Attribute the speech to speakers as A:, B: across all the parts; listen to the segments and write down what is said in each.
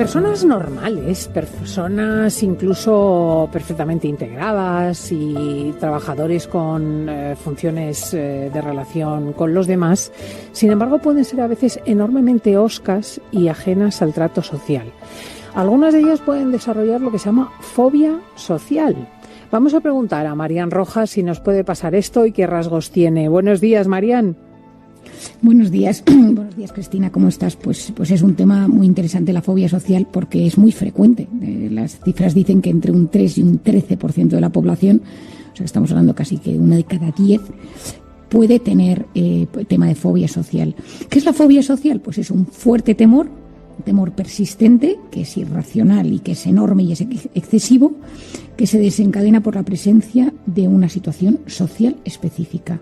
A: Personas normales, personas incluso perfectamente integradas y trabajadores con funciones de relación con los demás, sin embargo pueden ser a veces enormemente hoscas y ajenas al trato social. Algunas de ellas pueden desarrollar lo que se llama fobia social. Vamos a preguntar a Marian Rojas si nos puede pasar esto y qué rasgos tiene. Buenos días, Marian.
B: Buenos días, Cristina, ¿cómo estás? Pues es un tema muy interesante la fobia social porque es muy frecuente. Las cifras dicen que entre un 3 y un 13% de la población, o sea, estamos hablando casi que una de cada 10, puede tener tema de fobia social. ¿Qué es la fobia social? Pues es un fuerte temor, un temor persistente, que es irracional y que es enorme y es excesivo, que se desencadena por la presencia de una situación social específica.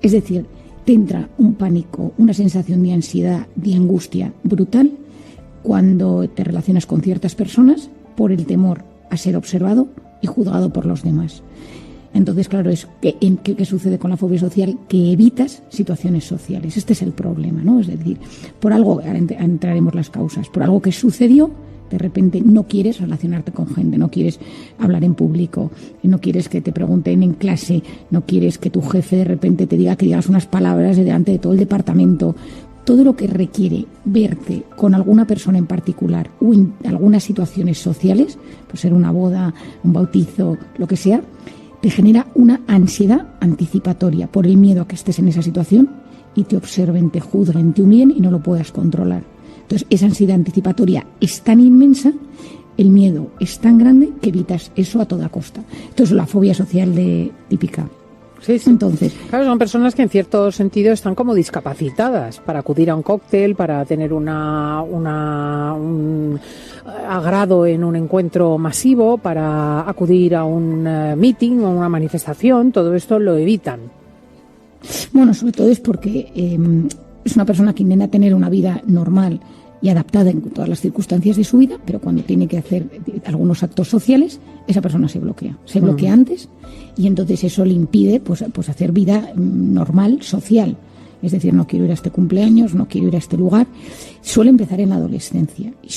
B: Es decir, te entra un pánico, una sensación de ansiedad, de angustia brutal cuando te relacionas con ciertas personas por el temor a ser observado y juzgado por los demás. Entonces, claro, ¿qué sucede con la fobia social? Que evitas situaciones sociales. Este es el problema, ¿no? Es decir, por algo, ahora entraremos las causas, por algo que sucedió, de repente no quieres relacionarte con gente, no quieres hablar en público, no quieres que te pregunten en clase, no quieres que tu jefe de repente te diga que digas unas palabras delante de todo el departamento. Todo lo que requiere verte con alguna persona en particular o en algunas situaciones sociales, pues ser una boda, un bautizo, lo que sea, te genera una ansiedad anticipatoria por el miedo a que estés en esa situación y te observen, te juzguen, te humillen y no lo puedas controlar. Entonces, esa ansiedad anticipatoria es tan inmensa, el miedo es tan grande que evitas eso a toda costa. Entonces, la fobia social típica.
A: Sí. Entonces, claro, son personas que en cierto sentido están como discapacitadas para acudir a un cóctel, para tener un agrado en un encuentro masivo, para acudir a un meeting o una manifestación. Todo esto lo evitan.
B: Bueno, sobre todo es porque es una persona que intenta tener una vida normal y adaptada en todas las circunstancias de su vida, pero cuando tiene que hacer algunos actos sociales, esa persona se bloquea. Se bloquea antes y entonces eso le impide pues hacer vida normal, social. Es decir, no quiero ir a este cumpleaños, no quiero ir a este lugar. Suele empezar en la adolescencia y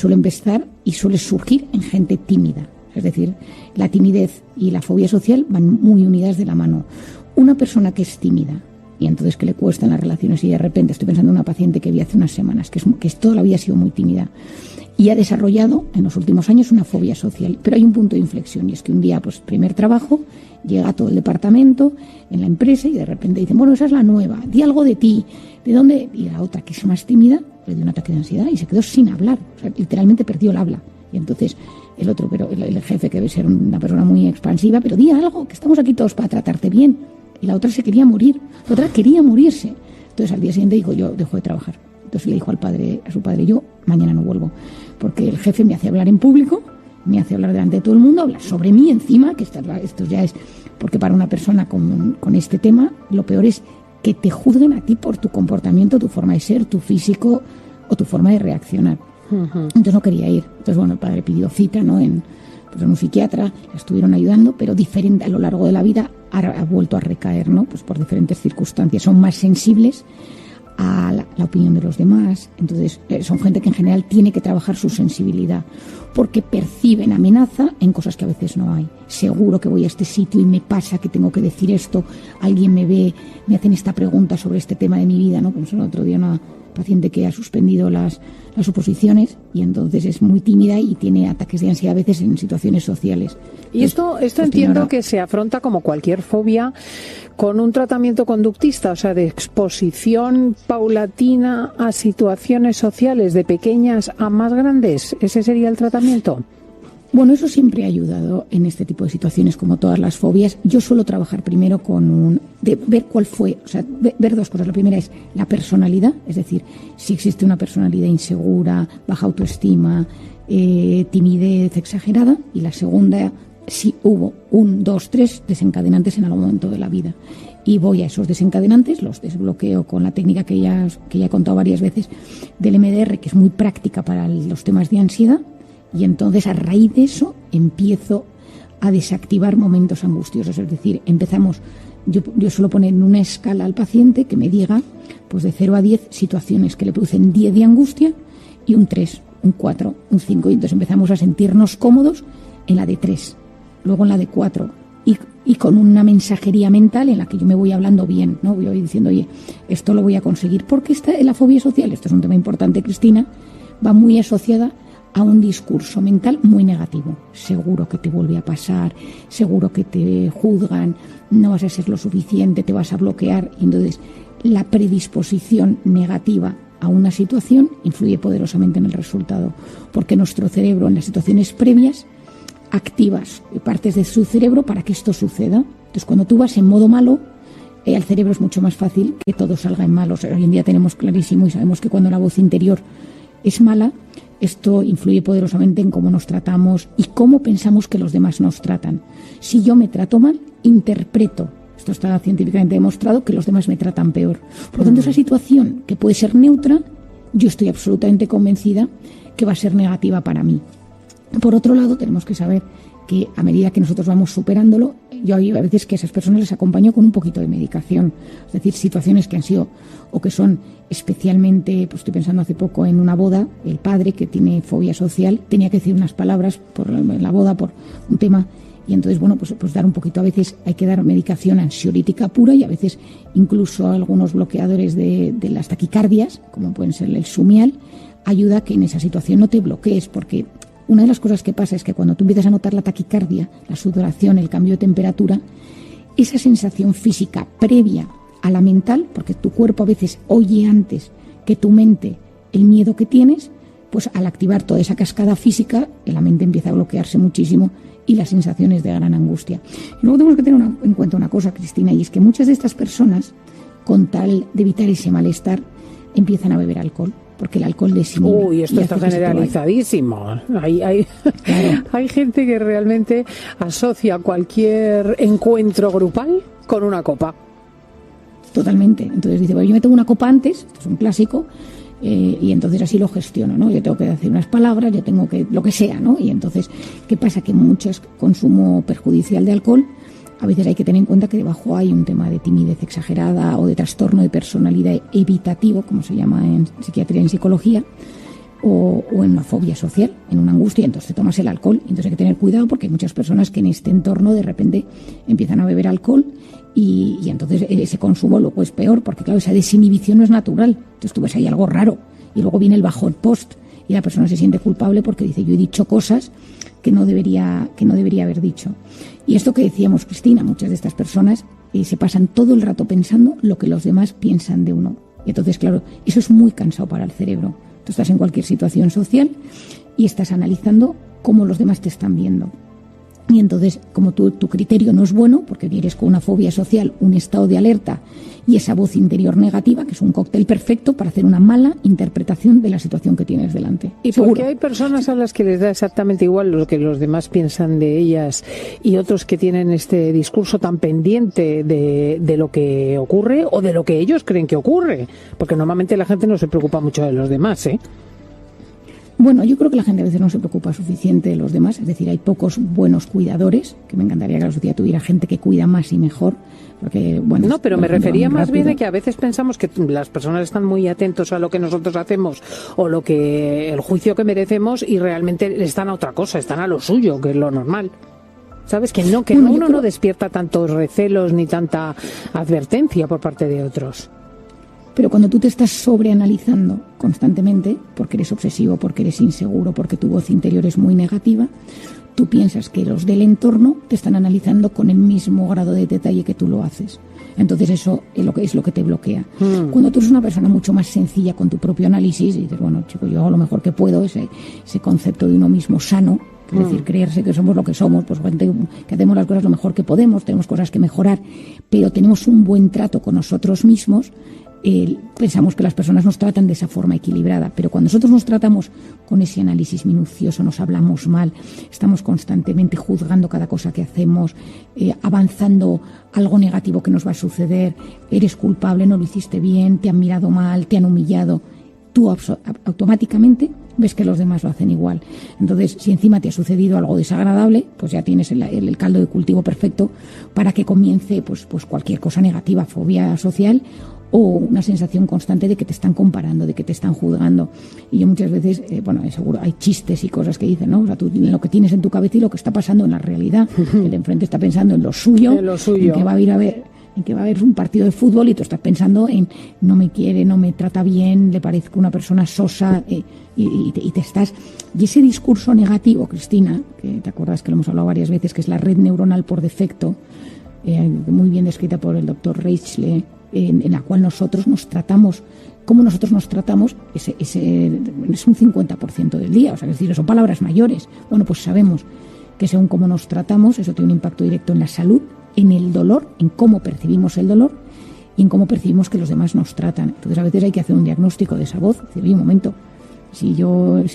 B: suele surgir en gente tímida. Es decir, la timidez y la fobia social van muy unidas de la mano. Una persona que es tímida y entonces que le cuestan las relaciones y de repente, estoy pensando en una paciente que vi hace unas semanas, que toda la vida ha sido muy tímida y ha desarrollado en los últimos años una fobia social. Pero hay un punto de inflexión y es que un día, pues primer trabajo, llega a todo el departamento en la empresa y de repente dice, bueno, esa es la nueva, di algo de ti, ¿de dónde? Y la otra, que es más tímida, le dio un ataque de ansiedad y se quedó sin hablar, o sea, literalmente perdió el habla. Y entonces el otro, pero el jefe, que debe ser una persona muy expansiva, pero di algo, que estamos aquí todos para tratarte bien. Y la otra se quería morir, la otra quería morirse. Entonces al día siguiente dijo, yo dejo de trabajar. Entonces le dijo a su padre, yo mañana no vuelvo, porque el jefe me hace hablar en público, me hace hablar delante de todo el mundo, hablar sobre mí encima, que esto ya es, porque para una persona con este tema, lo peor es que te juzguen a ti por tu comportamiento, tu forma de ser, tu físico o tu forma de reaccionar. Entonces no quería ir. Entonces, bueno, el padre pidió cita, ¿no? en un psiquiatra, la estuvieron ayudando, pero diferente a lo largo de la vida ha vuelto a recaer, ¿no? Pues por diferentes circunstancias. Son más sensibles a la opinión de los demás. Entonces, son gente que en general tiene que trabajar su sensibilidad porque perciben amenaza en cosas que a veces no hay. Seguro que voy a este sitio y me pasa que tengo que decir esto, alguien me ve, me hacen esta pregunta sobre este tema de mi vida, ¿no? Como el otro día una paciente que ha suspendido las oposiciones y entonces es muy tímida y tiene ataques de ansiedad a veces en situaciones sociales.
A: Y esto entiendo que se afronta como cualquier fobia con un tratamiento conductista, o sea, de exposición paulatina a situaciones sociales de pequeñas a más grandes. ¿Ese sería el tratamiento?
B: Bueno, eso siempre ha ayudado en este tipo de situaciones, como todas las fobias. Yo suelo trabajar primero ver cuál fue, o sea, ver dos cosas. La primera es la personalidad, es decir, si existe una personalidad insegura, baja autoestima, timidez exagerada. Y la segunda, si hubo 1, 2, 3 desencadenantes en algún momento de la vida. Y voy a esos desencadenantes, los desbloqueo con la técnica que ya he contado varias veces del MDR, que es muy práctica para los temas de ansiedad. Y entonces, a raíz de eso, empiezo a desactivar momentos angustiosos. Es decir, yo suelo poner en una escala al paciente que me diga, pues de 0 a 10, situaciones que le producen 10 de angustia y un 3 un 4, un 5, y entonces empezamos a sentirnos cómodos en la de 3, luego en la de 4, y con una mensajería mental en la que yo me voy hablando bien, ¿no? Voy diciendo, oye, esto lo voy a conseguir, porque la fobia social, esto es un tema importante, Cristina, va muy asociada a un discurso mental muy negativo. Seguro que te vuelve a pasar, seguro que te juzgan, no vas a ser lo suficiente, te vas a bloquear, y entonces la predisposición negativa a una situación influye poderosamente en el resultado, porque nuestro cerebro en las situaciones previas activas partes de su cerebro para que esto suceda. Entonces, cuando tú vas en modo malo, al cerebro es mucho más fácil que todo salga en malo. O sea, hoy en día tenemos clarísimo y sabemos que cuando la voz interior es mala, esto influye poderosamente en cómo nos tratamos y cómo pensamos que los demás nos tratan. Si yo me trato mal, interpreto, esto está científicamente demostrado, que los demás me tratan peor. Por lo tanto, esa situación que puede ser neutra, yo estoy absolutamente convencida que va a ser negativa para mí. Por otro lado, tenemos que saber que a medida que nosotros vamos superándolo, yo hay a veces que a esas personas les acompaño con un poquito de medicación. Es decir, situaciones que han sido o que son especialmente, pues estoy pensando hace poco en una boda, el padre que tiene fobia social tenía que decir unas palabras en la boda por un tema, y entonces, bueno, pues dar un poquito, a veces hay que dar medicación ansiolítica pura y a veces incluso algunos bloqueadores de las taquicardias, como pueden ser el Sumial, ayuda a que en esa situación no te bloquees, porque una de las cosas que pasa es que cuando tú empiezas a notar la taquicardia, la sudoración, el cambio de temperatura, esa sensación física previa a la mental, porque tu cuerpo a veces oye antes que tu mente el miedo que tienes, pues al activar toda esa cascada física, la mente empieza a bloquearse muchísimo y las sensaciones de gran angustia. Y luego tenemos que tener en cuenta una cosa, Cristina, y es que muchas de estas personas, con tal de evitar ese malestar, empiezan a beber alcohol, porque el alcohol desinhibe.
A: Uy, esto está generalizadísimo. Hay gente que realmente asocia cualquier encuentro grupal con una copa.
B: Totalmente. Entonces dice, bueno, yo me tomo una copa antes, esto es un clásico, y entonces así lo gestiono, ¿no? Yo tengo que decir unas palabras, yo tengo que, lo que sea, ¿no? Y entonces, ¿qué pasa? Que mucho consumo perjudicial de alcohol. A veces hay que tener en cuenta que debajo hay un tema de timidez exagerada o de trastorno de personalidad evitativo, como se llama en psiquiatría y en psicología, o en una fobia social, en una angustia, entonces te tomas el alcohol. Entonces hay que tener cuidado porque hay muchas personas que en este entorno de repente empiezan a beber alcohol y entonces ese consumo luego es peor, porque claro, esa desinhibición no es natural. Entonces tú ves ahí algo raro y luego viene el bajón post y la persona se siente culpable porque dice, yo he dicho cosas que no debería haber dicho. Y esto que decíamos, Cristina, muchas de estas personas se pasan todo el rato pensando lo que los demás piensan de uno. Y entonces, claro, eso es muy cansado para el cerebro. Tú estás en cualquier situación social y estás analizando cómo los demás te están viendo. Y entonces, como tu criterio no es bueno, porque eres con una fobia social, un estado de alerta y esa voz interior negativa, que es un cóctel perfecto para hacer una mala interpretación de la situación que tienes delante.
A: Y porque hay personas a las que les da exactamente igual lo que los demás piensan de ellas y otros que tienen este discurso tan pendiente de lo que ocurre o de lo que ellos creen que ocurre. Porque normalmente la gente no se preocupa mucho de los demás, ¿eh?
B: Bueno, yo creo que la gente a veces no se preocupa suficiente de los demás, es decir, hay pocos buenos cuidadores, que me encantaría que la sociedad tuviera gente que cuida más y mejor, porque, bueno...
A: No, pero me refería más bien a que a veces pensamos que las personas están muy atentos a lo que nosotros hacemos o el juicio que merecemos y realmente están a otra cosa, están a lo suyo, que es lo normal. ¿Sabes? Que uno no despierta tantos recelos ni tanta advertencia por parte de otros.
B: Pero cuando tú te estás sobreanalizando constantemente, porque eres obsesivo, porque eres inseguro, porque tu voz interior es muy negativa, tú piensas que los del entorno te están analizando con el mismo grado de detalle que tú lo haces. Entonces eso es lo que te bloquea. Cuando tú eres una persona mucho más sencilla con tu propio análisis y dices, bueno, chico, yo hago lo mejor que puedo, ese concepto de uno mismo sano, es decir, creerse que somos lo que somos, pues gente que hacemos las cosas lo mejor que podemos, tenemos cosas que mejorar, pero tenemos un buen trato con nosotros mismos. Pensamos que las personas nos tratan de esa forma equilibrada, pero cuando nosotros nos tratamos con ese análisis minucioso, nos hablamos mal, estamos constantemente juzgando cada cosa que hacemos, avanzando algo negativo que nos va a suceder, eres culpable, no lo hiciste bien, te han mirado mal, te han humillado, tú automáticamente ves que los demás lo hacen igual. Entonces, si encima te ha sucedido algo desagradable, pues ya tienes el caldo de cultivo perfecto para que comience pues cualquier cosa negativa, fobia social o una sensación constante de que te están comparando, de que te están juzgando. Y yo muchas veces, seguro hay chistes y cosas que dicen, ¿no? O sea, tú lo que tienes en tu cabeza y lo que está pasando en la realidad. El de enfrente está pensando en lo suyo, en que va a ir a ver, en que va a haber un partido de fútbol, y tú estás pensando en no me quiere, no me trata bien, le parezco una persona sosa, y te estás... Y ese discurso negativo, Cristina, que te acuerdas que lo hemos hablado varias veces, que es la red neuronal por defecto, muy bien descrita por el doctor Reichle, en la cual nosotros nos tratamos, cómo nosotros nos tratamos, es un 50% del día. O sea, es decir, son palabras mayores. Bueno, pues sabemos que según cómo nos tratamos, eso tiene un impacto directo en la salud, en el dolor, en cómo percibimos el dolor y en cómo percibimos que los demás nos tratan. Entonces, a veces hay que hacer un diagnóstico de esa voz. Decir, oye, un momento, si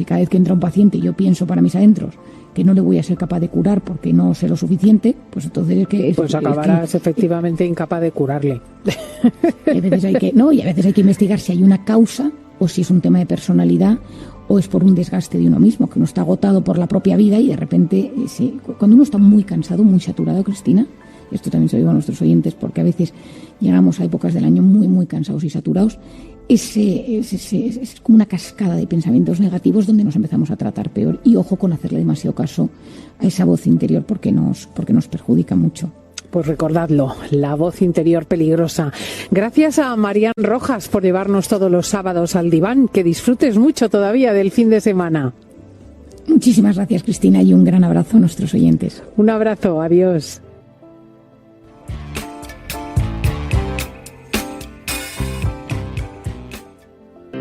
B: cada vez que entra un paciente yo pienso para mis adentros que no le voy a ser capaz de curar porque no sé lo suficiente, pues entonces pues
A: acabarás efectivamente incapaz de curarle.
B: Y a veces hay que investigar si hay una causa o si es un tema de personalidad o es por un desgaste de uno mismo, que uno está agotado por la propia vida y de repente, cuando uno está muy cansado, muy saturado, Cristina, esto también se lo digo a nuestros oyentes porque a veces llegamos a épocas del año muy, muy cansados y saturados, es como una cascada de pensamientos negativos donde nos empezamos a tratar peor. Y ojo con hacerle demasiado caso a esa voz interior porque nos perjudica mucho.
A: Pues recordadlo, la voz interior peligrosa. Gracias a Marian Rojas por llevarnos todos los sábados al diván. Que disfrutes mucho todavía del fin de semana.
B: Muchísimas gracias, Cristina, y un gran abrazo a nuestros oyentes.
A: Un abrazo, adiós.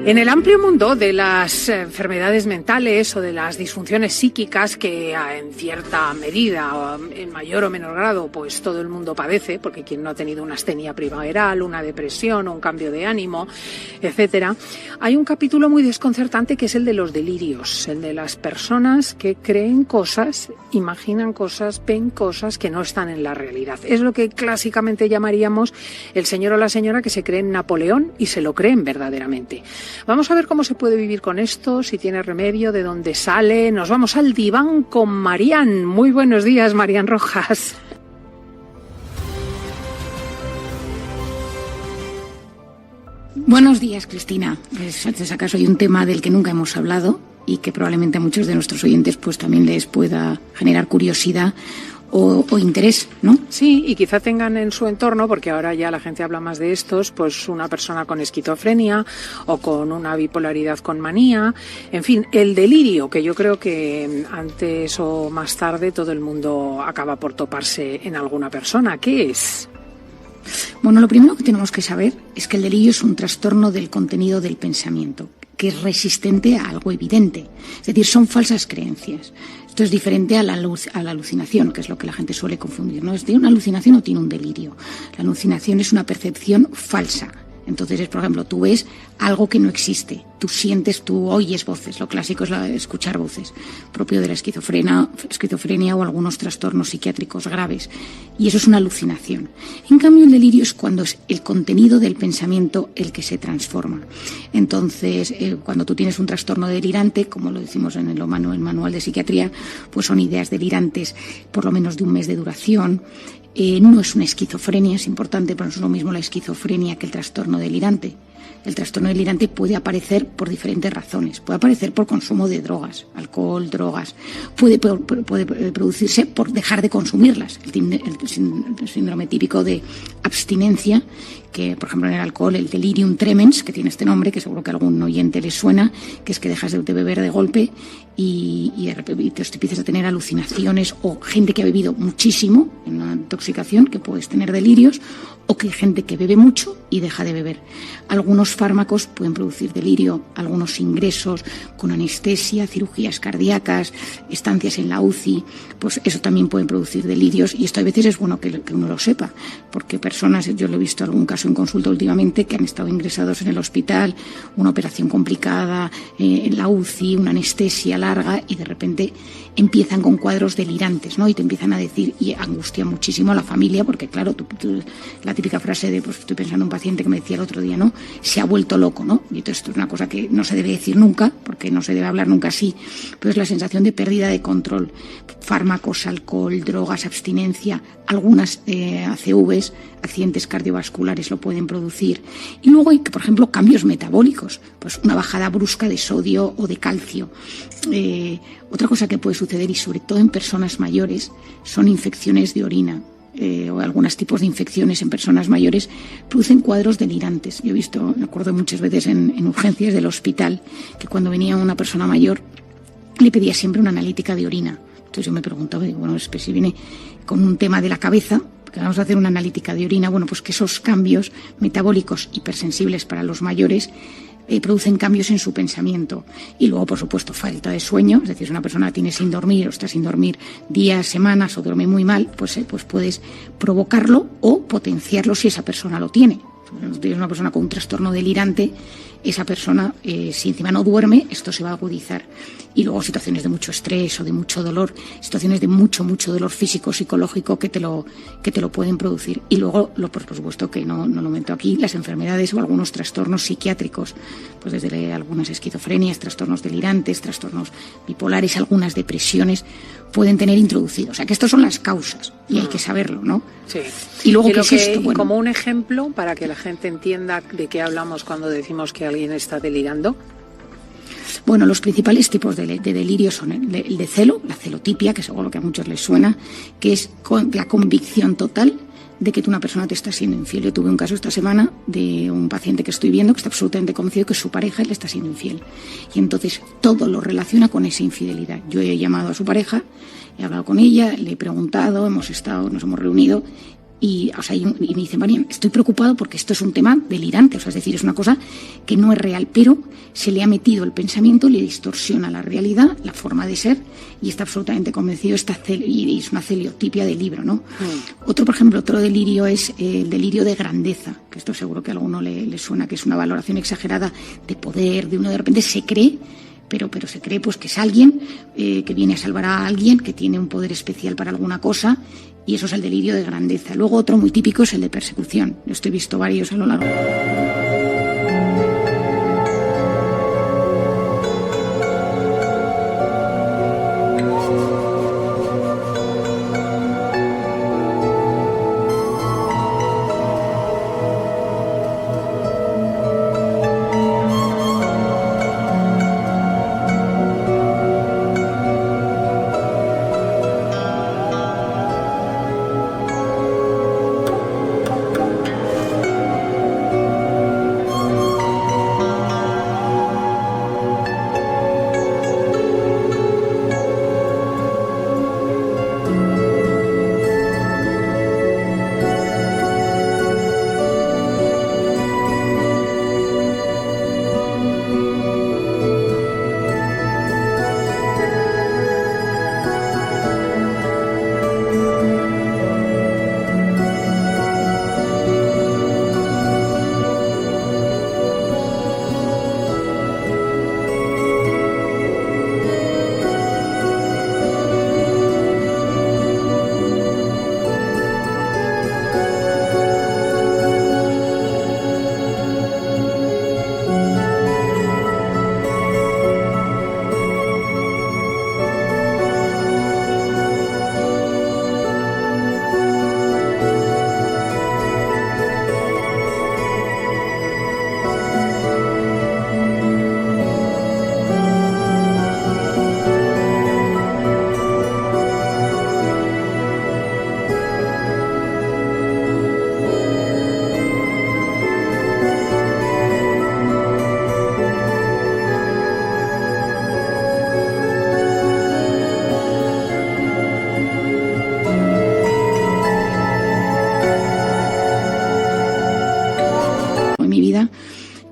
A: En el amplio mundo de las enfermedades mentales o de las disfunciones psíquicas que en cierta medida o en mayor o menor grado pues todo el mundo padece, porque quien no ha tenido una astenia primaveral, una depresión o un cambio de ánimo, etcétera, hay un capítulo muy desconcertante que es el de los delirios, el de las personas que creen cosas, imaginan cosas, ven cosas que no están en la realidad. Es lo que clásicamente llamaríamos el señor o la señora que se creen Napoleón y se lo creen verdaderamente. Vamos a ver cómo se puede vivir con esto, si tiene remedio, de dónde sale. Nos vamos al diván con Marian. Muy buenos días, Marian Rojas.
B: Buenos días, Cristina. Pues, antes acaso hay un tema del que nunca hemos hablado y que probablemente a muchos de nuestros oyentes pues también les pueda generar curiosidad o interés, ¿no?
A: Sí, y quizá tengan en su entorno, porque ahora ya la gente habla más de estos, pues una persona con esquizofrenia o con una bipolaridad con manía, en fin, el delirio, que yo creo que antes o más tarde todo el mundo acaba por toparse en alguna persona. ¿Qué es?
B: Bueno, lo primero que tenemos que saber es que el delirio es un trastorno del contenido del pensamiento, que es resistente a algo evidente. Es decir, son falsas creencias. Esto es diferente a la alucinación, que es lo que la gente suele confundir, ¿no? ¿Tiene una alucinación o tiene un delirio? La alucinación es una percepción falsa. Entonces, por ejemplo, tú ves algo que no existe, tú sientes, tú oyes voces, lo clásico es escuchar voces, propio de la esquizofrenia o algunos trastornos psiquiátricos graves, y eso es una alucinación. En cambio, el delirio es cuando es el contenido del pensamiento el que se transforma. Entonces, cuando tú tienes un trastorno delirante, como lo decimos en el manual de psiquiatría, pues son ideas delirantes por lo menos de un mes de duración. No es una esquizofrenia, es importante, pero no es lo mismo la esquizofrenia que el trastorno delirante. El trastorno delirante puede aparecer por diferentes razones. Puede aparecer por consumo de drogas, alcohol, drogas. Puede producirse por dejar de consumirlas. El síndrome típico de abstinencia, que por ejemplo en el alcohol, el delirium tremens, que tiene este nombre, que seguro que a algún oyente le suena, que es que dejas de beber de golpe y de repente te empiezas a tener alucinaciones, o gente que ha bebido muchísimo en una intoxicación, que puedes tener delirios, o que hay gente que bebe mucho y deja de beber. Algunos fármacos pueden producir delirio, algunos ingresos con anestesia, cirugías cardíacas, estancias en la UCI, pues eso también puede producir delirios, y esto a veces es bueno que uno lo sepa, porque personas, yo lo he visto algún caso en consulta últimamente, que han estado ingresados en el hospital, una operación complicada, en la UCI, una anestesia larga, y de repente empiezan con cuadros delirantes, ¿no? Y te empiezan a decir, y angustia muchísimo a la familia, porque claro, la típica frase de, pues estoy pensando en un paciente que me decía el otro día, ¿no? se ha vuelto loco, ¿no? Y entonces esto es una cosa que no se debe decir nunca, porque no se debe hablar nunca así, pero es la sensación de pérdida de control. Fármacos, alcohol, drogas, abstinencia, algunas ACVs, accidentes cardiovasculares lo pueden producir. Y luego hay, por ejemplo, cambios metabólicos, pues una bajada brusca de sodio o de calcio. Otra cosa que puede suceder, y sobre todo en personas mayores, son infecciones de orina. O algunos tipos de infecciones en personas mayores producen cuadros delirantes. Yo he visto, me acuerdo muchas veces en urgencias del hospital, que cuando venía una persona mayor le pedía siempre una analítica de orina. Entonces yo me preguntaba, digo, bueno, pues si viene con un tema de la cabeza, que vamos a hacer una analítica de orina, bueno, pues que esos cambios metabólicos hipersensibles para los mayores producen cambios en su pensamiento. Y luego, por supuesto, falta de sueño, es decir, si una persona tiene sin dormir o está sin dormir días, semanas o duerme muy mal, pues puedes provocarlo o potenciarlo si esa persona lo tiene. Si tienes una persona con un trastorno delirante, esa persona, si encima no duerme, esto se va a agudizar. Y luego situaciones de mucho estrés o de mucho dolor, situaciones de mucho dolor físico, psicológico que te lo pueden producir. Y luego, por supuesto que no lo meto aquí, las enfermedades o algunos trastornos psiquiátricos, pues desde algunas esquizofrenias, trastornos delirantes, trastornos bipolares, algunas depresiones pueden tener introducido. O sea que estas son las causas y hay que saberlo, ¿no?
A: Sí.
B: Y luego, ¿qué es esto? Bueno,
A: como un ejemplo para que la gente entienda de qué hablamos cuando decimos que alguien está delirando.
B: Bueno, los principales tipos de delirio son el de celo, la celotipia, que seguro que a muchos les suena, que es la convicción total de que una persona te está siendo infiel. Yo tuve un caso esta semana de un paciente que estoy viendo que está absolutamente convencido que su pareja le está siendo infiel. Y entonces todo lo relaciona con esa infidelidad. Yo he llamado a su pareja, he hablado con ella, le he preguntado, nos hemos reunido. Y me dice, María, estoy preocupado porque esto es un tema delirante, es decir, es una cosa que no es real, pero se le ha metido el pensamiento, le distorsiona la realidad, la forma de ser, y está absolutamente convencido, y es una celiotipia del libro, ¿no? Otro delirio es el delirio de grandeza, que esto seguro que a alguno le suena, que es una valoración exagerada de poder, de uno de repente se cree, pero se cree pues que es alguien que viene a salvar a alguien, que tiene un poder especial para alguna cosa, y eso es el delirio de grandeza. Luego otro muy típico es el de persecución. Yo he visto varios a lo largo.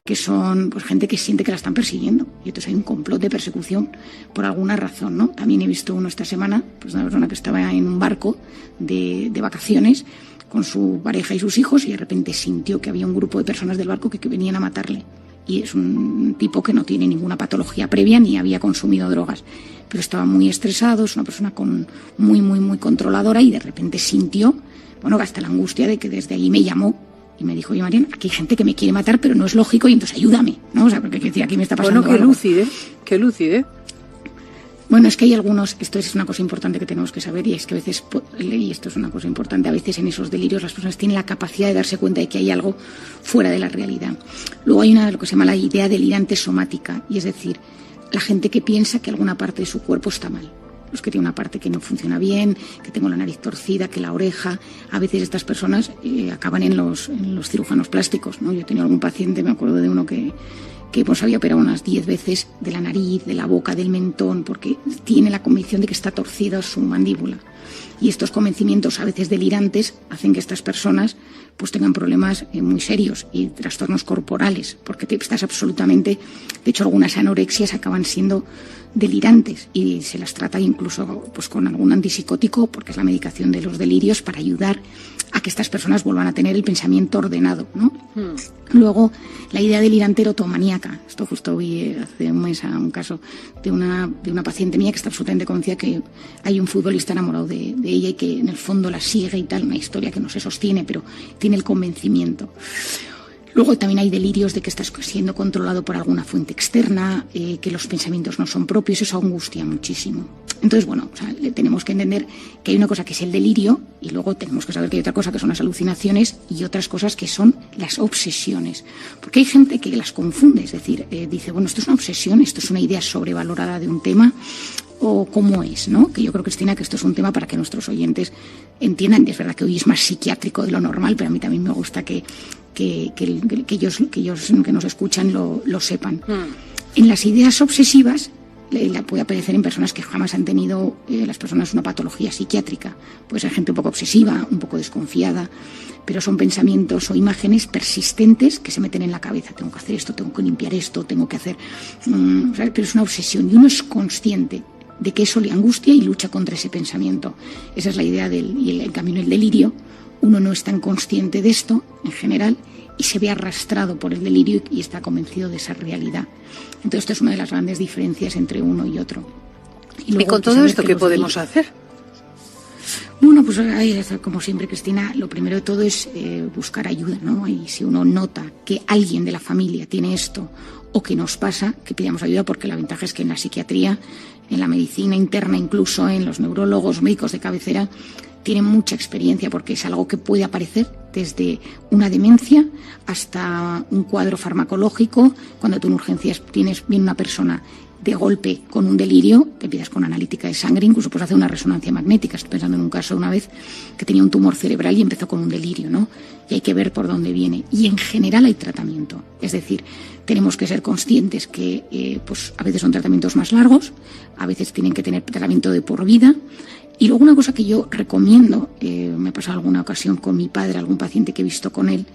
B: Que son pues gente que siente que la están persiguiendo y entonces hay un complot de persecución por alguna razón, ¿no? También he visto uno esta semana, pues una persona que estaba en un barco de vacaciones con su pareja y sus hijos y de repente sintió que había un grupo de personas del barco que venían a matarle. Y es un tipo que no tiene ninguna patología previa ni había consumido drogas, pero estaba muy estresado, es una persona muy controladora y de repente sintió, bueno, hasta la angustia de que desde allí me llamó Y me dijo, oye, Marian, aquí hay gente que me quiere matar, pero no es lógico, y entonces ayúdame, ¿no? O sea, porque aquí me está pasando
A: algo. Bueno, qué lúcide.
B: Bueno, es que hay algunos, esto es una cosa importante que tenemos que saber, y es que a veces, y esto es una cosa importante, a veces en esos delirios las personas tienen la capacidad de darse cuenta de que hay algo fuera de la realidad. Luego hay lo que se llama la idea delirante somática, y es decir, la gente que piensa que alguna parte de su cuerpo está mal. Los que tienen una parte que no funciona bien, que tengo la nariz torcida, que la oreja. A veces estas personas acaban en los cirujanos plásticos, ¿no? Yo he tenido algún paciente, me acuerdo de uno que pues había operado unas 10 veces de la nariz, de la boca, del mentón, porque tiene la convicción de que está torcida su mandíbula. Y estos convencimientos, a veces delirantes, hacen que estas personas pues tengan problemas muy serios y trastornos corporales, porque estás absolutamente... De hecho, algunas anorexias acaban siendo delirantes y se las trata incluso pues con algún antipsicótico, porque es la medicación de los delirios, para ayudar a que estas personas vuelvan a tener el pensamiento ordenado, ¿no? Luego, la idea delirante erotomaníaca. Esto justo vi hace un mes a un caso de una paciente mía que está absolutamente convencida que hay un futbolista enamorado de ella y que en el fondo la sigue y tal, una historia que no se sostiene, pero tiene el convencimiento. Luego también hay delirios de que estás siendo controlado por alguna fuente externa, que los pensamientos no son propios, eso angustia muchísimo. Entonces, bueno, o sea, tenemos que entender que hay una cosa que es el delirio y luego tenemos que saber que hay otra cosa que son las alucinaciones y otras cosas que son las obsesiones. Porque hay gente que las confunde, es decir, dice, bueno, esto es una obsesión, esto es una idea sobrevalorada de un tema, o cómo es, ¿no? Que yo creo, Cristina, que esto es un tema para que nuestros oyentes entiendan. Es verdad que hoy es más psiquiátrico de lo normal, pero a mí también me gusta que ellos que nos escuchan lo sepan. En las ideas obsesivas la puede aparecer en personas que jamás han tenido las personas una patología psiquiátrica. Puede ser gente un poco obsesiva, un poco desconfiada, pero son pensamientos o imágenes persistentes que se meten en la cabeza. Tengo que hacer esto, tengo que limpiar esto, tengo que hacer... pero es una obsesión y uno es consciente de que eso le angustia y lucha contra ese pensamiento. Esa es la idea y el camino del delirio. Uno no es tan consciente de esto, en general, y se ve arrastrado por el delirio y está convencido de esa realidad. Entonces, esto es una de las grandes diferencias entre uno y otro.
A: ¿Y con todo esto qué podemos hacer?
B: Bueno, pues como siempre, Cristina, lo primero de todo es buscar ayuda, ¿no? Y si uno nota que alguien de la familia tiene esto o que nos pasa, que pidamos ayuda, porque la ventaja es que en la psiquiatría, en la medicina interna, incluso en los neurólogos, médicos de cabecera, tienen mucha experiencia, porque es algo que puede aparecer desde una demencia hasta un cuadro farmacológico. Cuando tú en urgencias viene una persona de golpe con un delirio, que empiezas con analítica de sangre, incluso puedes hacer una resonancia magnética. Estoy pensando en un caso una vez que tenía un tumor cerebral y empezó con un delirio, ¿no? Y hay que ver por dónde viene. Y en general hay tratamiento. Es decir, tenemos que ser conscientes que pues a veces son tratamientos más largos, a veces tienen que tener tratamiento de por vida. Y luego una cosa que yo recomiendo, me ha pasado alguna ocasión con mi padre, algún paciente que he visto con él,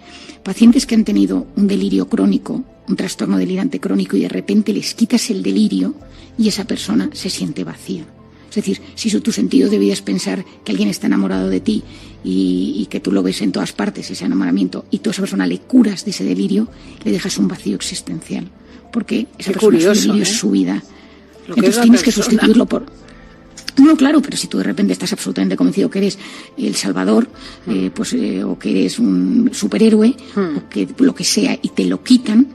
B: pacientes que han tenido un delirio crónico, un trastorno delirante crónico, y de repente les quitas el delirio y esa persona se siente vacía. Es decir, si tu sentido de vida es pensar que alguien está enamorado de ti y que tú lo ves en todas partes, ese enamoramiento, y tú a esa persona le curas de ese delirio, le dejas un vacío existencial. Porque esa persona, su delirio es su vida. Entonces tienes que sustituirlo por... No, claro, pero si tú de repente estás absolutamente convencido que eres el Salvador, o que eres un superhéroe, o que lo que sea, y te lo quitan,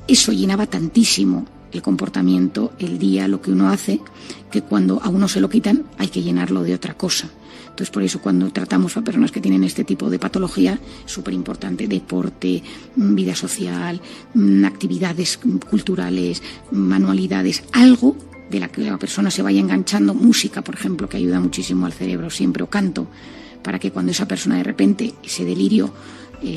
B: eso llenaba tantísimo el comportamiento, el día, lo que uno hace, que cuando a uno se lo quitan hay que llenarlo de otra cosa. Entonces, por eso cuando tratamos a personas que tienen este tipo de patología, es súper importante deporte, vida social, actividades culturales, manualidades, algo de la que la persona se vaya enganchando, música, por ejemplo, que ayuda muchísimo al cerebro siempre, o canto, para que cuando esa persona de repente, ese delirio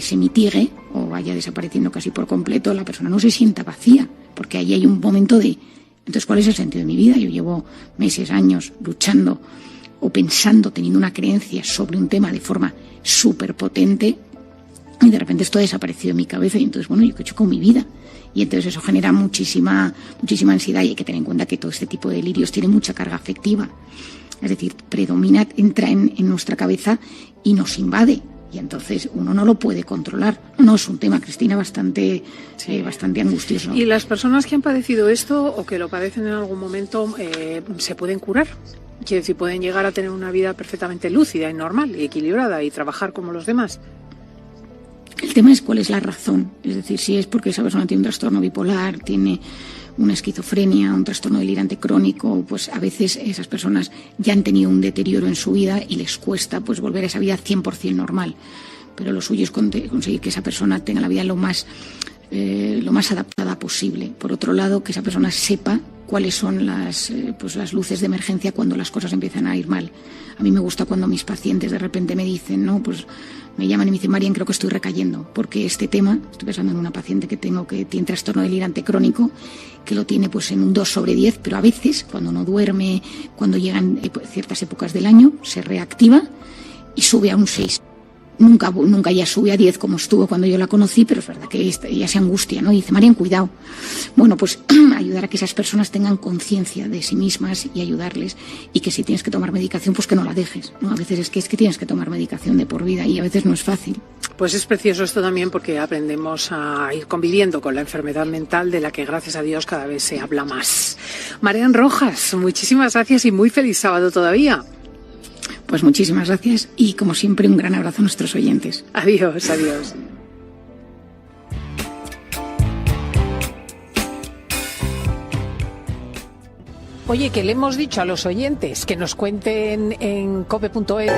B: se mitigue o vaya desapareciendo casi por completo, la persona no se sienta vacía, porque ahí hay un momento de... Entonces, ¿cuál es el sentido de mi vida? Yo llevo meses, años luchando o pensando, teniendo una creencia sobre un tema de forma súper potente, y de repente esto ha desaparecido de mi cabeza, y entonces, bueno, ¿yo qué he hecho con mi vida? Y entonces eso genera muchísima ansiedad, y hay que tener en cuenta que todo este tipo de delirios tiene mucha carga afectiva. Es decir, predomina, entra en nuestra cabeza y nos invade. Y entonces uno no lo puede controlar. No, es un tema, Cristina, bastante angustioso.
A: ¿Y las personas que han padecido esto o que lo padecen en algún momento se pueden curar? Quiero decir, pueden llegar a tener una vida perfectamente lúcida y normal y equilibrada y trabajar como los demás.
B: El tema es cuál es la razón. Es decir, si es porque esa persona tiene un trastorno bipolar, tiene una esquizofrenia, un trastorno delirante crónico, pues a veces esas personas ya han tenido un deterioro en su vida y les cuesta pues volver a esa vida 100% normal. Pero lo suyo es conseguir que esa persona tenga la vida lo más adaptada posible. Por otro lado, que esa persona sepa cuáles son las luces de emergencia cuando las cosas empiezan a ir mal. A mí me gusta cuando mis pacientes de repente me dicen, no, pues me llaman y me dicen, Marian, creo que estoy recayendo, porque este tema, estoy pensando en una paciente que tengo que tiene trastorno delirante crónico, que lo tiene pues en un 2/10, pero a veces, cuando no duerme, cuando llegan ciertas épocas del año, se reactiva y sube a un 6. Nunca ya sube a 10 como estuvo cuando yo la conocí, pero es verdad que ella se angustia, ¿no? Y dice, Marian, cuidado. Bueno, pues ayudar a que esas personas tengan conciencia de sí mismas y ayudarles, y que si tienes que tomar medicación, pues que no la dejes, ¿no? A veces es que tienes que tomar medicación de por vida y a veces no es fácil.
A: Pues es precioso esto también, porque aprendemos a ir conviviendo con la enfermedad mental, de la que gracias a Dios cada vez se habla más. Marian Rojas, muchísimas gracias y muy feliz sábado todavía.
B: Pues muchísimas gracias y, como siempre, un gran abrazo a nuestros oyentes.
A: Adiós, adiós. Oye, que le hemos dicho a los oyentes que nos cuenten en cope.es.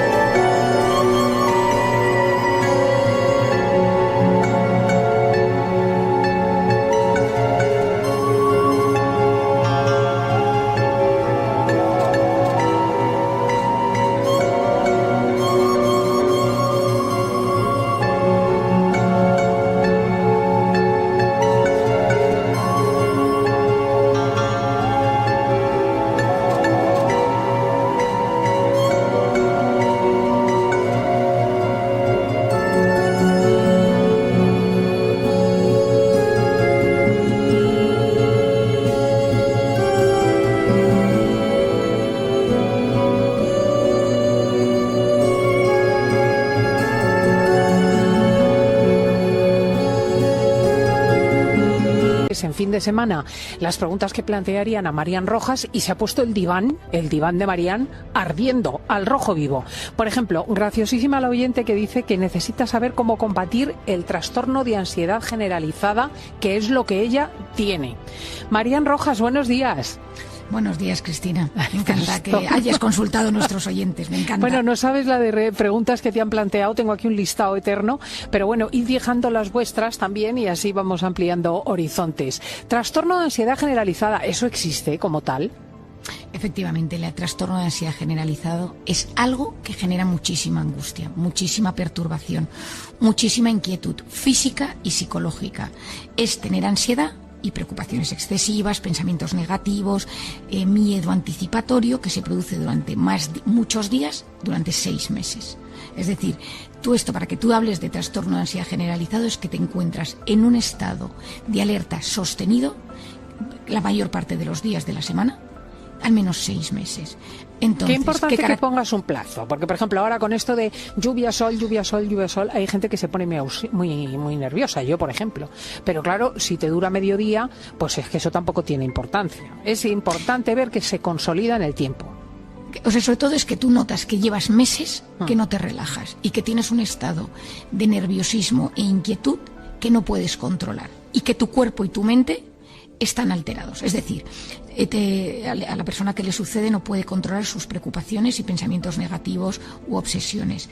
A: En fin de semana, las preguntas que plantearían a Marian Rojas, y se ha puesto el diván de Marian ardiendo al rojo vivo. Por ejemplo, graciosísima la oyente que dice que necesita saber cómo combatir el trastorno de ansiedad generalizada, que es lo que ella tiene. Marian Rojas, buenos días.
B: Buenos días, Cristina. Me encanta que hayas consultado a nuestros oyentes, me encanta.
A: Bueno, no sabes la de preguntas que te han planteado, tengo aquí un listado eterno, pero bueno, id dejando las vuestras también y así vamos ampliando horizontes. Trastorno de ansiedad generalizada, ¿eso existe como tal?
B: Efectivamente, el trastorno de ansiedad generalizado es algo que genera muchísima angustia, muchísima perturbación, muchísima inquietud física y psicológica. Es tener ansiedad y preocupaciones excesivas, pensamientos negativos, miedo anticipatorio que se produce durante muchos días, durante 6 meses. Es decir, para que tú hables de trastorno de ansiedad generalizado, es que te encuentras en un estado de alerta sostenido la mayor parte de los días de la semana, al menos 6 meses. Entonces,
A: qué importante que pongas un plazo, porque por ejemplo ahora con esto de lluvia, sol, hay gente que se pone muy nerviosa, yo por ejemplo, pero claro, si te dura medio día, pues es que eso tampoco tiene importancia. Es importante ver que se consolida en el tiempo.
B: O sea, sobre todo es que tú notas que llevas meses que no te relajas y que tienes un estado de nerviosismo e inquietud que no puedes controlar y que tu cuerpo y tu mente están alterados. Es decir, a la persona que le sucede no puede controlar sus preocupaciones y pensamientos negativos u obsesiones.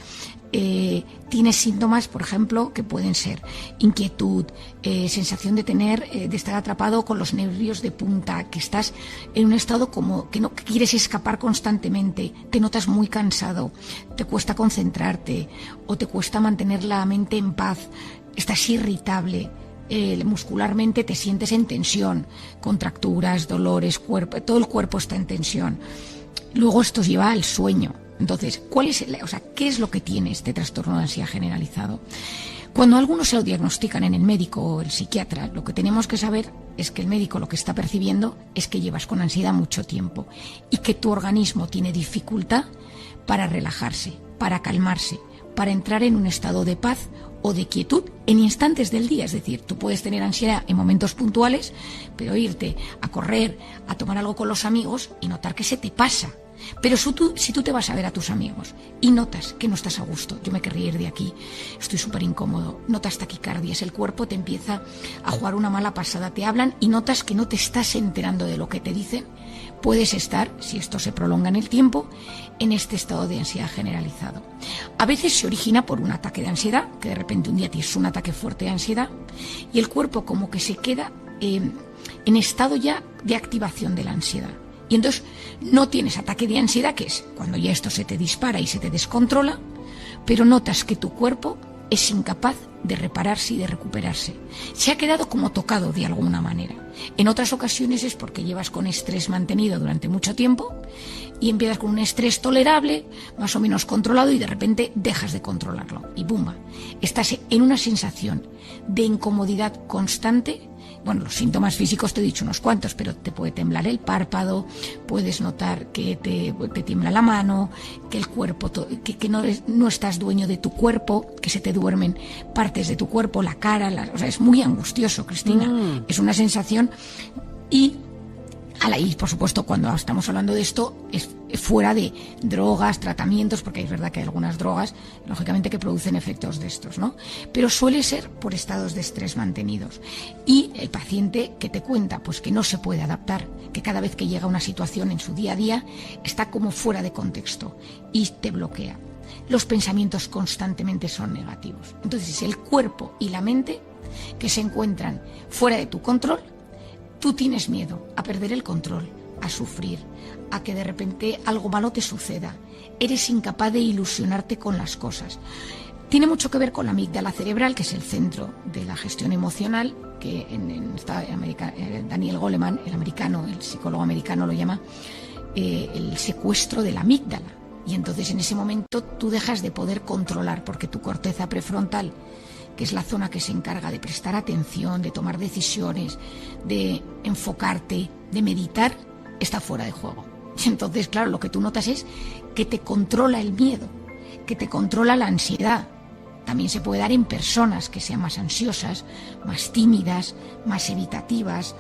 B: Tiene síntomas, por ejemplo, que pueden ser inquietud, sensación de estar atrapado con los nervios de punta, que estás en un estado como que quieres escapar constantemente, te notas muy cansado, te cuesta concentrarte o te cuesta mantener la mente en paz, estás irritable. Muscularmente te sientes en tensión, contracturas, dolores, todo el cuerpo está en tensión. Luego esto lleva al sueño. Entonces, ¿qué es lo que tiene este trastorno de ansiedad generalizado? Cuando algunos se lo diagnostican en el médico o el psiquiatra, lo que tenemos que saber es que el médico lo que está percibiendo es que llevas con ansiedad mucho tiempo y que tu organismo tiene dificultad para relajarse, para calmarse, para entrar en un estado de paz o de quietud en instantes del día. Es decir, tú puedes tener ansiedad en momentos puntuales, pero irte a correr, a tomar algo con los amigos y notar que se te pasa. Pero si tú te vas a ver a tus amigos y notas que no estás a gusto, yo me querría ir de aquí, estoy súper incómodo, notas taquicardias, el cuerpo te empieza a jugar una mala pasada, te hablan y notas que no te estás enterando de lo que te dicen, puedes estar, si esto se prolonga en el tiempo, en este estado de ansiedad generalizado. A veces se origina por un ataque de ansiedad, que de repente un día tienes un ataque fuerte de ansiedad y el cuerpo como que se queda en estado ya de activación de la ansiedad. Y entonces no tienes ataque de ansiedad, que es cuando ya esto se te dispara y se te descontrola, pero notas que tu cuerpo es incapaz de repararse y de recuperarse. Se ha quedado como tocado de alguna manera. En otras ocasiones es porque llevas con estrés mantenido durante mucho tiempo y empiezas con un estrés tolerable, más o menos controlado, y de repente dejas de controlarlo. Y ¡bumba! Estás en una sensación de incomodidad constante. Bueno, los síntomas físicos te he dicho unos cuantos, pero te puede temblar el párpado, puedes notar que te tiembla la mano, que el cuerpo, que no estás dueño de tu cuerpo, que se te duermen partes de tu cuerpo, la cara, o sea, es muy angustioso, Cristina. Es una sensación y por supuesto, cuando estamos hablando de esto, es fuera de drogas, tratamientos, porque es verdad que hay algunas drogas, lógicamente, que producen efectos de estos, ¿no? Pero suele ser por estados de estrés mantenidos. Y el paciente que te cuenta, pues que no se puede adaptar, que cada vez que llega a una situación en su día a día, está como fuera de contexto y te bloquea. Los pensamientos constantemente son negativos. Entonces, el cuerpo y la mente que se encuentran fuera de tu control, tú tienes miedo a perder el control, a sufrir, a que de repente algo malo te suceda. Eres incapaz de ilusionarte con las cosas. Tiene mucho que ver con la amígdala cerebral, que es el centro de la gestión emocional, que Daniel Goleman, el psicólogo americano, lo llama el secuestro de la amígdala. Y entonces en ese momento tú dejas de poder controlar, porque tu corteza prefrontal, que es la zona que se encarga de prestar atención, de tomar decisiones, de enfocarte, de meditar, está fuera de juego. Y entonces, claro, lo que tú notas es que te controla el miedo, que te controla la ansiedad. También se puede dar en personas que sean más ansiosas, más tímidas, más evitativas,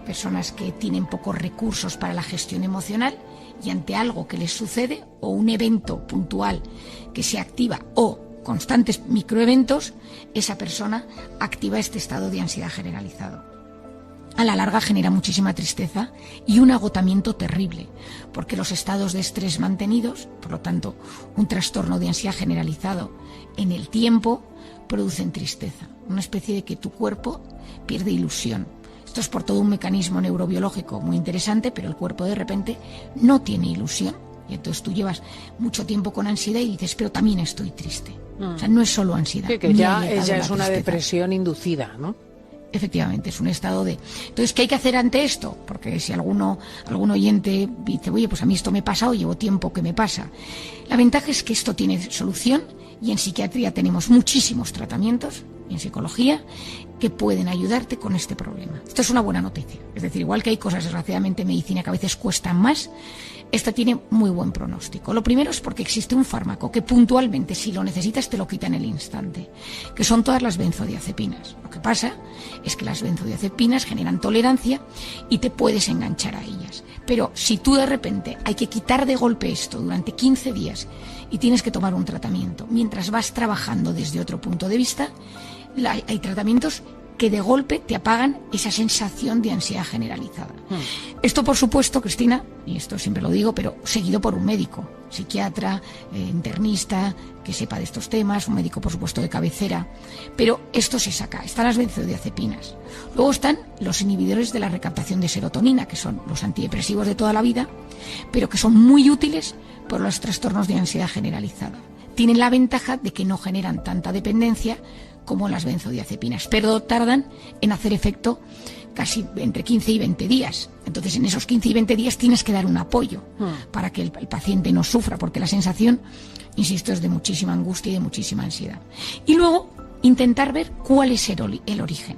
B: personas que tienen pocos recursos para la gestión emocional, y ante algo que les sucede o un evento puntual que se activa o constantes microeventos, esa persona activa este estado de ansiedad generalizado. A la larga genera muchísima tristeza y un agotamiento terrible, porque los estados de estrés mantenidos, por lo tanto, un trastorno de ansiedad generalizado en el tiempo, producen tristeza, una especie de que tu cuerpo pierde ilusión. Esto es por todo un mecanismo neurobiológico muy interesante, pero el cuerpo de repente no tiene ilusión. Y entonces tú llevas mucho tiempo con ansiedad y dices, pero también estoy triste. O sea, no es solo ansiedad.
A: Sí, que ya es una depresión inducida, ¿no?
B: Efectivamente, es un estado de... Entonces, ¿qué hay que hacer ante esto? Porque si algún oyente dice, oye, pues a mí esto me pasa o llevo tiempo que me pasa. La ventaja es que esto tiene solución y en psiquiatría tenemos muchísimos tratamientos, y en psicología, que pueden ayudarte con este problema. Esto es una buena noticia. Es decir, igual que hay cosas, desgraciadamente, en medicina que a veces cuestan más, esta tiene muy buen pronóstico. Lo primero es porque existe un fármaco que puntualmente, si lo necesitas, te lo quita en el instante, que son todas las benzodiazepinas. Lo que pasa es que las benzodiazepinas generan tolerancia y te puedes enganchar a ellas. Pero si tú de repente hay que quitar de golpe esto durante 15 días y tienes que tomar un tratamiento mientras vas trabajando desde otro punto de vista, hay tratamientos que de golpe te apagan esa sensación de ansiedad generalizada. Esto, por supuesto, Cristina, y esto siempre lo digo, pero seguido por un médico, psiquiatra, internista, que sepa de estos temas, un médico, por supuesto, de cabecera. Pero esto se saca. Están las benzodiazepinas. Luego están los inhibidores de la recaptación de serotonina, que son los antidepresivos de toda la vida, pero que son muy útiles por los trastornos de ansiedad generalizada. Tienen la ventaja de que no generan tanta dependencia como las benzodiazepinas, pero tardan en hacer efecto casi entre 15 y 20 días. Entonces, en esos 15 y 20 días tienes que dar un apoyo para que el paciente no sufra, porque la sensación, insisto, es de muchísima angustia y de muchísima ansiedad. Y luego, intentar ver cuál es el origen.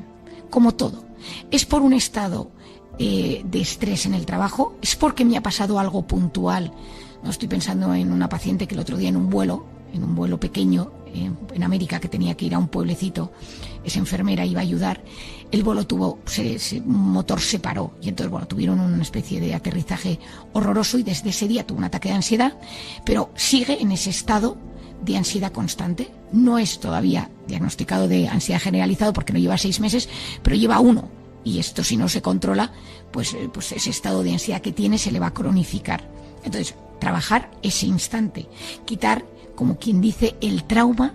B: Como todo, ¿es por un estado de estrés en el trabajo? ¿Es porque me ha pasado algo puntual? No estoy pensando en una paciente que el otro día en un vuelo pequeño, en América, que tenía que ir a un pueblecito, esa enfermera iba a ayudar, el vuelo un motor se paró y entonces, bueno, tuvieron una especie de aterrizaje horroroso y desde ese día tuvo un ataque de ansiedad, pero sigue en ese estado de ansiedad constante. No es todavía diagnosticado de ansiedad generalizado porque no lleva 6 meses, pero lleva 1. Y esto, si no se controla, pues ese estado de ansiedad que tiene se le va a cronificar. Entonces, trabajar ese instante, quitar, como quien dice, el trauma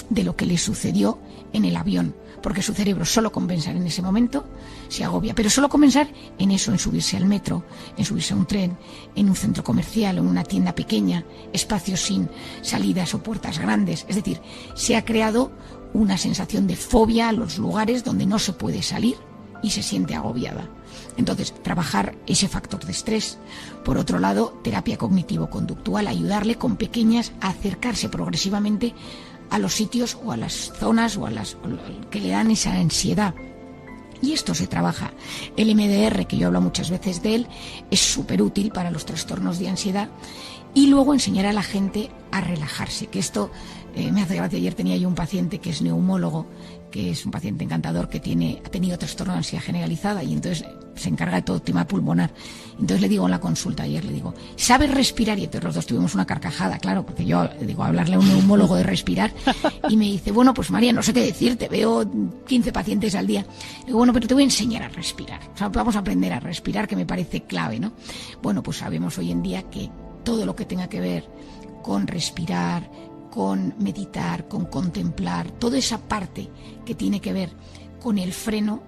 B: de lo que le sucedió en el avión, porque su cerebro solo con pensar en ese momento se agobia, pero solo con pensar en eso, en subirse al metro, en subirse a un tren, en un centro comercial o en una tienda pequeña, espacios sin salidas o puertas grandes, es decir, se ha creado una sensación de fobia a los lugares donde no se puede salir y se siente agobiada. Entonces, trabajar ese factor de estrés. Por otro lado, terapia cognitivo-conductual, ayudarle con pequeñas a acercarse progresivamente a los sitios o a las zonas o a las que le dan esa ansiedad. Y esto se trabaja. El MDR, que yo hablo muchas veces de él, es súper útil para los trastornos de ansiedad. Y luego enseñar a la gente a relajarse, que esto me hace gracia. Ayer tenía yo un paciente que es neumólogo, que es un paciente encantador que ha tenido trastorno de ansiedad generalizada y entonces se encarga de todo el tema pulmonar. Entonces le digo en la consulta ayer, le digo, ¿sabes respirar? Y entonces los dos tuvimos una carcajada, claro, porque yo digo, hablarle a un neumólogo de respirar, y me dice, bueno, pues María, no sé qué decirte, veo 15 pacientes al día. Le digo, bueno, pero te voy a enseñar a respirar. O sea, vamos a aprender a respirar, que me parece clave, ¿no? Bueno, pues sabemos hoy en día que todo lo que tenga que ver con respirar, con meditar, con contemplar, toda esa parte que tiene que ver con el freno,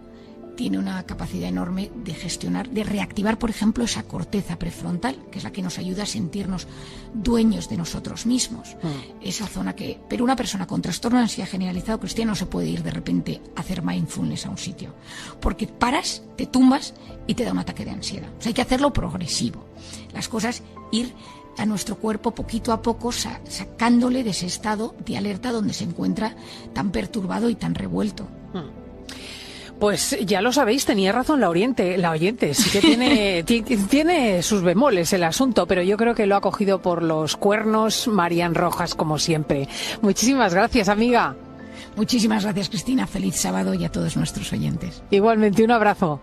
B: tiene una capacidad enorme de gestionar, de reactivar, por ejemplo, esa corteza prefrontal, que es la que nos ayuda a sentirnos dueños de nosotros mismos. Esa zona que... Pero una persona con trastorno de ansiedad generalizado, Cristina, no se puede ir de repente a hacer mindfulness a un sitio, porque paras, te tumbas y te da un ataque de ansiedad. O sea, hay que hacerlo progresivo. Las cosas, ir a nuestro cuerpo poquito a poco, sacándole de ese estado de alerta donde se encuentra tan perturbado y tan revuelto.
A: Pues ya lo sabéis, tenía razón la oyente, sí que tiene sus bemoles el asunto, pero yo creo que lo ha cogido por los cuernos Marian Rojas, como siempre. Muchísimas gracias, amiga.
B: Muchísimas gracias, Cristina. Feliz sábado y a todos nuestros oyentes.
A: Igualmente, un abrazo.